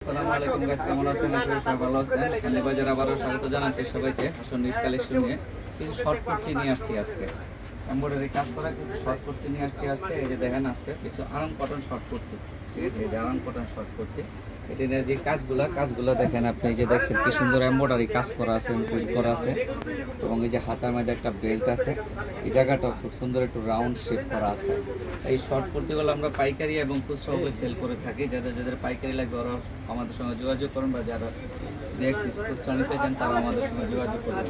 আসসালামু আলাইকুম গাইস, কেমন আছেন? আশা করি সবাই ভালো আছেন। এখানে বাজারে আবারও স্বাগত জানাচ্ছি সবাইকে। আসুন ঈদ কালেকশন নিয়ে কিছু শর্ট কুর্তি নিয়ে আসছি আজকে। এমব্রয়ডারি কাজ করা কিছু শর্ট কুর্তি নিয়ে আসছি আজকে। এই যে দেখেন আজকে কিছু আরাম কটন শর্ট কুর্তি, ঠিক আছে? এই যে আরাম কটন শর্ট কুর্তি, এটা নিয়ে যে কাজগুলো দেখেন আপনি, এই যে দেখছেন কি সুন্দর এমব্রয়ডারি কাজ করা আছে, প্রিন্ট করা আছে, এবং এই যে হাতার মধ্যে একটা বেল্ট আছে। এই জায়গাটা খুব সুন্দর একটু রাউন্ড শেপ করা আছে। এই শর্ট কুর্তিগুলো আমরা পাইকারি এবং খুচরাভাবে সেল করে থাকি। যাদের পাইকারি লাগবে ওরা আমাদের সঙ্গে যোগাযোগ করুন, বা যারা খুচরা নিতে চান তারা আমাদের সঙ্গে যোগাযোগ করবেন।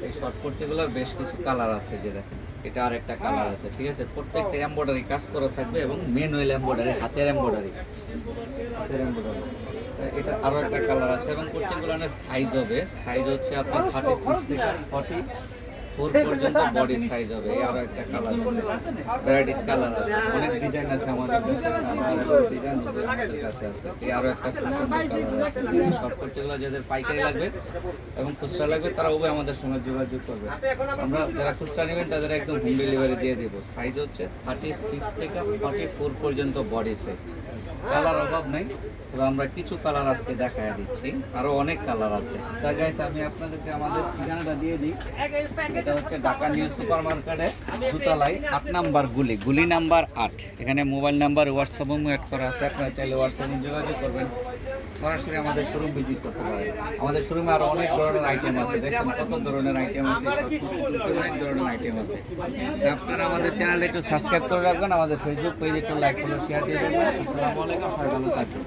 এই শর্ট কুর্তিগুলোর বেশ কিছু কালার আছে, যে দেখেন এটা আর একটা কালার আছে, ঠিক আছে? প্রত্যেকটা এমব্রয়ডারি কাজ করা থাকবে এবং ম্যানুয়াল এমব্রয়ডারি, হাতের এমব্রয়ডারি। এটা আরো একটা কালার আছে, এবং কুর্তিগুলোর সাইজ হবে, সাইজ হচ্ছে আপনার 36 থেকে 44 পর্যন্ত বডি সাইজ হবে। আরো একটা কালার, ভ্যারাইটিস কালার আছে, অনেক ডিজাইন আছে আমাদের কাছে, ডিজাইন আমাদের কাছে আছে। এই আরো একটা কালার আছে। শর্ট কুর্তিগুলো যাদের পাইকারি লাগবে এবং খুচরা লাগবে তারা উভয় আমাদের সঙ্গে যোগাযোগ করবে। আমরা যারা খুচরা নেবেন তাদের একদম হোম ডেলিভারি দিয়ে দেবো। সাইজ হচ্ছে 36 থেকে 44 পর্যন্ত বডি সাইজ। কালার অভাব নেই, তবে আমরা কিছু কালার আজকে দেখায় দিচ্ছি, আরো অনেক কালার আছে। তাই গাইস, আমি আপনাদেরকে আমাদের ঠিকানাটা দিয়ে দিই। এটা হচ্ছে ঢাকা নিউ সুপার মার্কেটে দুতলায় 8 নাম্বার গুলি নাম্বার 8। এখানে মোবাইল নাম্বার, হোয়াটসঅ্যাপ অ্যাড করা আছে। আপনারা চাইলে হোয়াটসঅ্যাপে যোগাযোগ করবেন, সরাসরি আমাদের শোরুম ভিজিট করতে পারেন। আমাদের শোরুমে আরো অনেক ধরনের আইটেম আছে, দেখছেন কত ধরনের আইটেম আছে, অনেক ধরনের আইটেম আছে। আপনারা আমাদের চ্যানেলটা একটু সাবস্ক্রাইব করে রাখবেন, আমাদের ফেসবুক পেজ একটু লাইক ফলো শেয়ার দিয়ে দেবেন। আসসালামু আলাইকুম, সবাই ভালো থাকবেন।